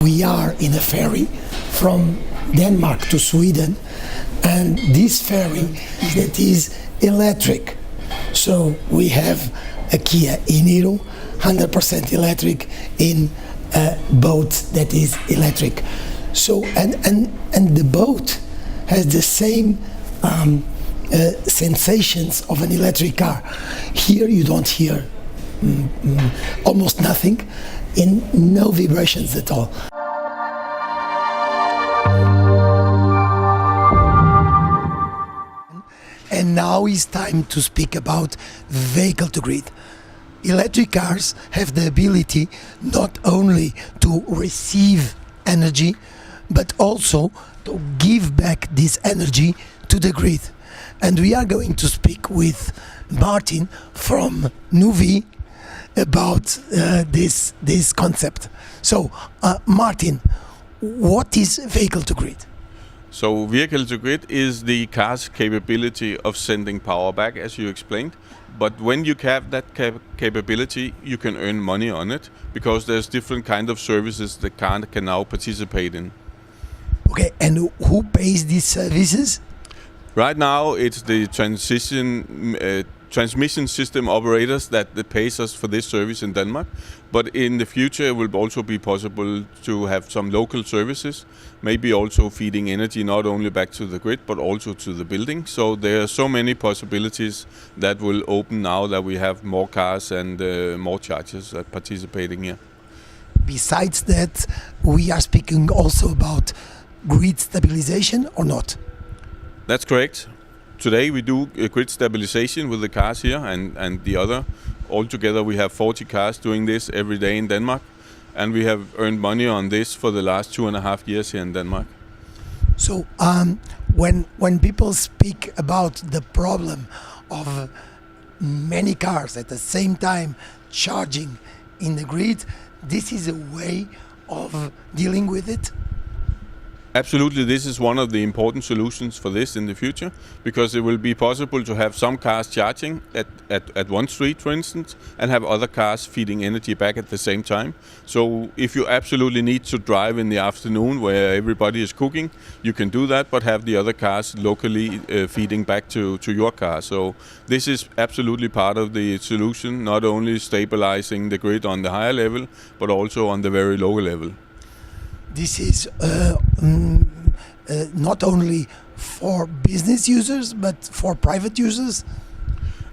we are in a ferry from Denmark to Sweden, and this ferry that is electric. So we have a Kia e-Niro, 100% electric, in a boat that is electric. So and the boat has the same sensations of an electric car. Here you don't hear almost nothing, and no vibrations at all. And now it's time to speak about vehicle to grid. Electric cars have the ability not only to receive energy, but also to give back this energy to the grid. And we are going to speak with Martin from Nuvve about this concept. So, Martin, what is vehicle to grid? So vehicle to grid is the car's capability of sending power back, as you explained. But when you have that capability, you can earn money on it, because there's different kind of services the car can now participate in. Okay, and who pays these services? Right now, it's the transmission system operators that pays us for this service in Denmark. But in the future, it will also be possible to have some local services, maybe also feeding energy not only back to the grid, but also to the building. So there are so many possibilities that will open now that we have more cars and more chargers participating here. Besides that, we are speaking also about grid stabilization, or not? That's correct. Today we do grid stabilization with the cars here and the other. Altogether we have 40 cars doing this every day in Denmark, and we have earned money on this for the last 2.5 years here in Denmark. So when people speak about the problem of many cars at the same time charging in the grid, this is a way of dealing with it? Absolutely, this is one of the important solutions for this in the future, because it will be possible to have some cars charging at one street, for instance, and have other cars feeding energy back at the same time. So if you absolutely need to drive in the afternoon where everybody is cooking, you can do that, but have the other cars locally feeding back to your car. So this is absolutely part of the solution, not only stabilizing the grid on the higher level, but also on the very lower level. This is not only for business users, but for private users?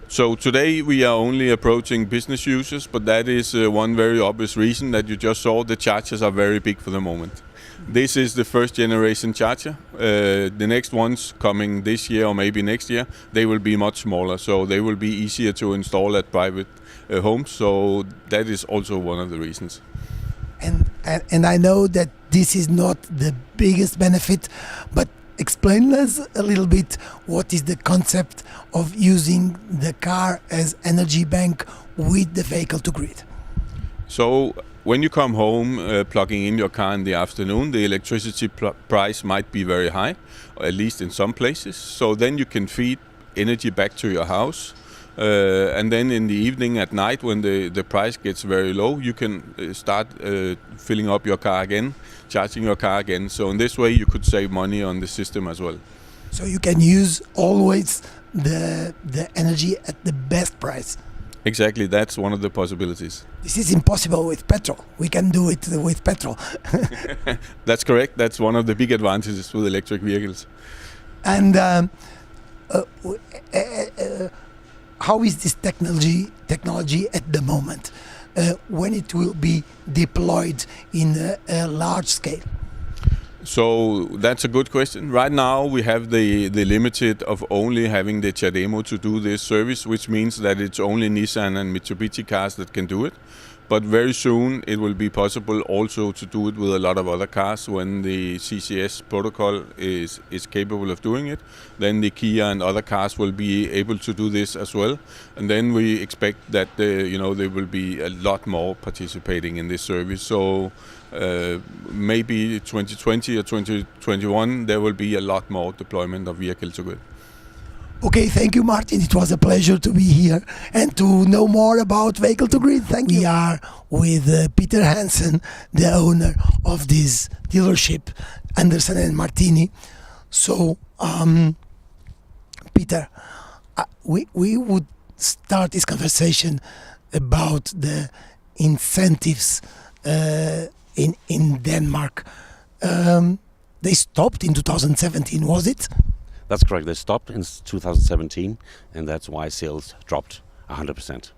So today we are only approaching business users, but that is one very obvious reason that you just saw. The chargers are very big for the moment. This is the first generation charger. The next ones coming this year or maybe next year, they will be much smaller, so they will be easier to install at private homes. So that is also one of the reasons. And I know that this is not the biggest benefit, but explain us a little bit what is the concept of using the car as energy bank with the vehicle to grid. So when you come home plugging in your car in the afternoon, the electricity price might be very high, or at least in some places. So then you can feed energy back to your house. And then in the evening at night, when the price gets very low, you can start filling up your car again, charging your car again. So in this way you could save money on the system as well. So you can use always the energy at the best price. Exactly, that's one of the possibilities. This is impossible with petrol. We can do it with petrol. That's correct. That's one of the big advantages with electric vehicles. And how is this technology at the moment, when it will be deployed in a large scale? So that's a good question. Right now we have the limited of only having the CHAdeMO to do this service, which means that it's only Nissan and Mitsubishi cars that can do it. But very soon it will be possible also to do it with a lot of other cars when the CCS protocol is capable of doing it. Then the Kia and other cars will be able to do this as well. And then we expect that there will be a lot more participating in this service. So maybe 2020 or 2021 there will be a lot more deployment of vehicle to grid. Okay, thank you, Martin. It was a pleasure to be here and to know more about vehicle to grid. Thank you. We are with Peter Hansen, the owner of this dealership, Andersen Martini. So, Peter, we would start this conversation about the incentives in Denmark. They stopped in 2017, was it? That's correct. They stopped in 2017, and that's why sales dropped 100%.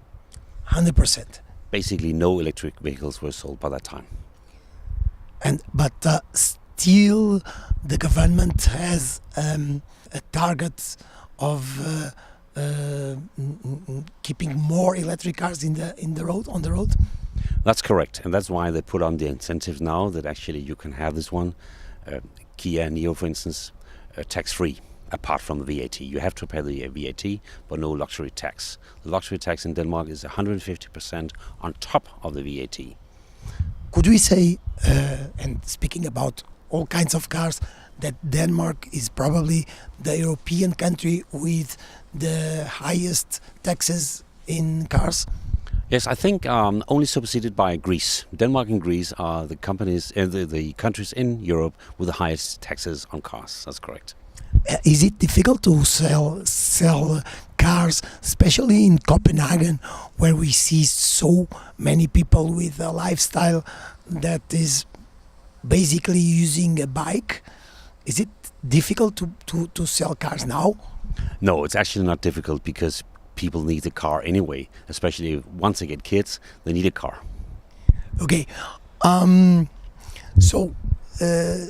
100%. Basically, no electric vehicles were sold by that time. But still, the government has a target of keeping more electric cars on the road. That's correct, and that's why they put on the incentives now that actually you can have this one, Kia Niro, for instance, tax-free. Apart from the VAT. You have to pay the VAT, but no luxury tax. The luxury tax in Denmark is 150% on top of the VAT. Could we say, and speaking about all kinds of cars, that Denmark is probably the European country with the highest taxes in cars? Yes, I think only superseded by Greece. Denmark and Greece are the countries in Europe with the highest taxes on cars. That's correct. Is it difficult to sell cars, especially in Copenhagen, where we see so many people with a lifestyle that is basically using a bike? Is it difficult to sell cars now? No, it's actually not difficult because people need a car anyway. Especially once they get kids, they need a car. Okay, so.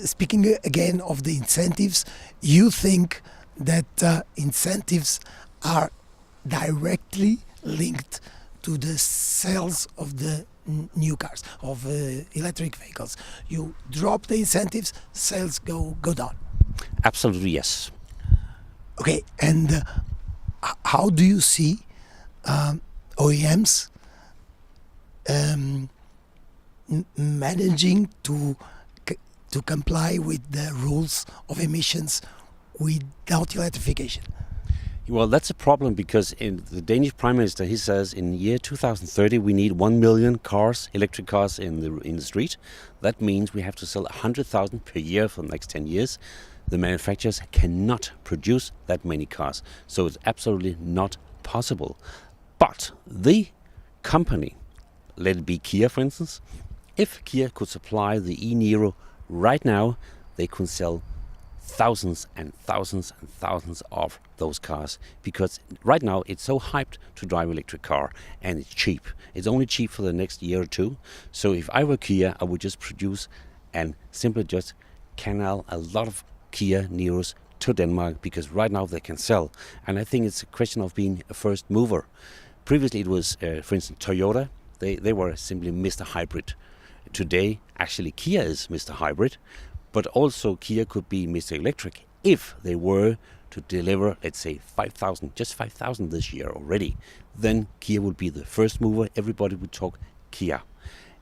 Speaking again of the incentives, you think that incentives are directly linked to the sales of the new cars, of electric vehicles. You drop the incentives, sales go down. Absolutely, yes. Okay, and how do you see OEMs managing to comply with the rules of emissions without electrification? Well, that's a problem because in the Danish Prime Minister, he says in the year 2030 we need 1 million cars, electric cars in the street. That means we have to sell 100,000 per year for the next 10 years. The manufacturers cannot produce that many cars, so it's absolutely not possible. But the company, let it be Kia for instance, if Kia could supply the e-Niro right now, they could sell thousands and thousands and thousands of those cars because right now it's so hyped to drive an electric car and it's cheap. It's only cheap for the next year or two. So if I were Kia, I would just produce and simply just canal a lot of Kia Niros to Denmark because right now they can sell. And I think it's a question of being a first mover. Previously it was, for instance, Toyota. They were simply Mr. Hybrid. Today, actually, Kia is Mr. Hybrid, but also Kia could be Mr. Electric if they were to deliver, let's say, 5,000, just 5,000 this year already. Then Kia would be the first mover. Everybody would talk Kia.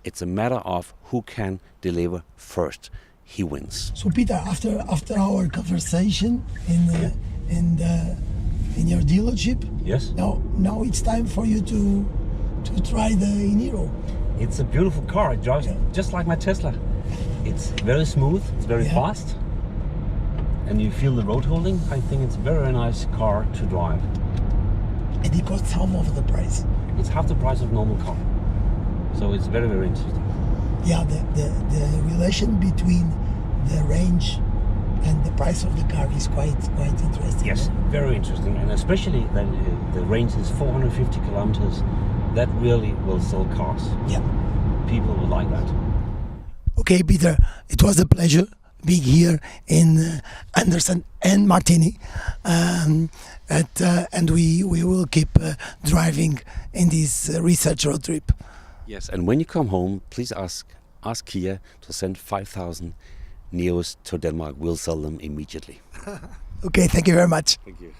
It's a matter of who can deliver first. He wins. So, Peter, after our conversation in your dealership, yes. Now it's time for you to try the e-Niro. It's a beautiful car. It drives just like my Tesla. It's very smooth. It's very fast. And you feel the road holding. I think it's a very nice car to drive. And it costs half of the price. It's half the price of normal car. So it's very, very interesting. Yeah, the relation between the range and the price of the car is quite interesting. Yes, very interesting. And especially that the range is 450 kilometers. That really will sell cars. Yeah. People will like that. Okay, Peter, it was a pleasure being here in Andersen Martini. And we will keep driving in this research road trip. Yes, and when you come home, please ask Kia to send 5,000 Niros to Denmark. We'll sell them immediately. Okay, thank you very much. Thank you.